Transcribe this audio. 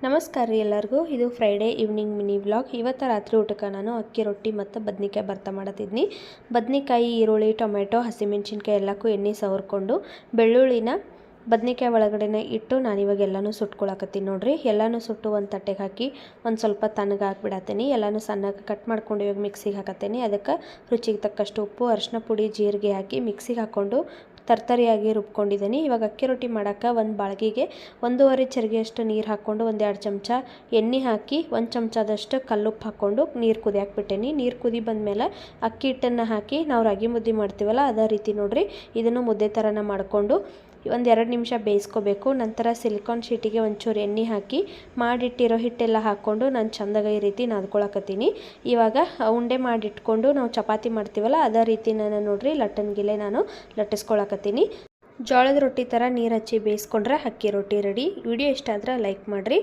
ನಮಸ್ಕಾರ ರೀ ಎಲ್ಲರಿಗೂ. ಇದು ಫ್ರೈಡೇ ಈವ್ನಿಂಗ್ ಮಿನಿ ವ್ಲಾಗ್. ಇವತ್ತು ರಾತ್ರಿ ಊಟಕ್ಕೆ ನಾನು ಅಕ್ಕಿ ರೊಟ್ಟಿ ಮತ್ತು ಬದ್ನಿಕಾಯಿ ಭರ್ತಾ ಮಾಡತ್ತಿದ್ನಿ. ಬದ್ನಿಕಾಯಿ, ಈರುಳ್ಳಿ, ಟೊಮೆಟೊ, ಹಸಿಮೆಣ್ಸಿನ್ಕಾಯಿ ಎಲ್ಲಕ್ಕೂ ಎಣ್ಣೆ ಸವರ್ಕೊಂಡು ಬೆಳ್ಳುಳ್ಳಿನ ಬದ್ನಿಕಾಯಿ ಒಳಗಡೆನೆ ಇಟ್ಟು ನಾನಿವಾಗ ಎಲ್ಲನೂ ಸುಟ್ಕೊಳಕತ್ತೀನಿ ನೋಡ್ರಿ. ಎಲ್ಲನೂ ಸುಟ್ಟು ಒಂದು ತಟ್ಟೆಗೆ ಹಾಕಿ ಒಂದು ಸ್ವಲ್ಪ ತಣ್ಣಗೆ ಹಾಕ್ಬಿಡತ್ತೀನಿ. ಎಲ್ಲನೂ ಸಣ್ಣಗೆ ಕಟ್ ಮಾಡ್ಕೊಂಡು ಇವಾಗ ಮಿಕ್ಸಿಗೆ ಹಾಕತ್ತೀನಿ. ಅದಕ್ಕೆ ರುಚಿಗೆ ತಕ್ಕಷ್ಟು ಉಪ್ಪು, ಅರಿಶಿನ ಪುಡಿ, ಜೀರಿಗೆ ಹಾಕಿ ಮಿಕ್ಸಿಗೆ ಹಾಕ್ಕೊಂಡು ತರ್ತರಿಯಾಗಿ ರುಬ್ಕೊಂಡಿದ್ದೀನಿ. ಇವಾಗ ಅಕ್ಕಿ ರೊಟ್ಟಿ ಮಾಡೋಕ್ಕೆ ಒಂದು ಬಾಳ್ಗಿಗೆ 1.5 ಚರಿಗೆಯಷ್ಟು ನೀರು ಹಾಕ್ಕೊಂಡು 1-2 ಚಮಚ ಎಣ್ಣೆ ಹಾಕಿ 1 ಚಮಚದಷ್ಟು ಕಲ್ಲುಪ್ಪು ಹಾಕ್ಕೊಂಡು ನೀರು ಕುದಿಯಾಕೆ ಬಿಟ್ಟೇನಿ. ನೀರು ಕುದಿ ಬಂದಮೇಲೆ ಅಕ್ಕಿ ಹಿಟ್ಟನ್ನು ಹಾಕಿ ನಾವು ರಾಗಿ ಮುದ್ದೆ ಮಾಡ್ತೀವಲ್ಲ ಅದೇ ರೀತಿ ನೋಡ್ರಿ ಇದನ್ನು ಮುದ್ದೆ ಥರನ ಮಾಡಿಕೊಂಡು 1-2 ನಿಮಿಷ ಬೇಯಿಸ್ಕೋಬೇಕು. ನಂತರ ಸಿಲಿಕಾನ್ ಶೀಟಿಗೆ ಒಂಚೂರು ಎಣ್ಣೆ ಹಾಕಿ ಮಾಡಿಟ್ಟಿರೋ ಹಿಟ್ಟೆಲ್ಲ ಹಾಕ್ಕೊಂಡು ನಾನು ಚಂದಾಗ ಈ ರೀತಿ ನಾದ್ಕೊಳಕತ್ತೀನಿ. ಇವಾಗ ಉಂಡೆ ಮಾಡಿಟ್ಕೊಂಡು ನಾವು ಚಪಾತಿ ಮಾಡ್ತೀವಲ್ಲ ಅದೇ ರೀತಿ ನಾನು ನೋಡ್ರಿ ಲಟ್ಟನ್ಗಿಲೆ ನಾನು ಲಟ್ಟಿಸ್ಕೊಳಕತ್ತೀನಿ. ಜೋಳದ ರೊಟ್ಟಿ ಥರ ನೀರು ಹಚ್ಚಿ ಬೇಯಿಸ್ಕೊಂಡ್ರೆ ಅಕ್ಕಿ ರೊಟ್ಟಿ ರೆಡಿ. ವಿಡಿಯೋ ಇಷ್ಟ ಆದ್ರೆ ಲೈಕ್ ಮಾಡಿರಿ.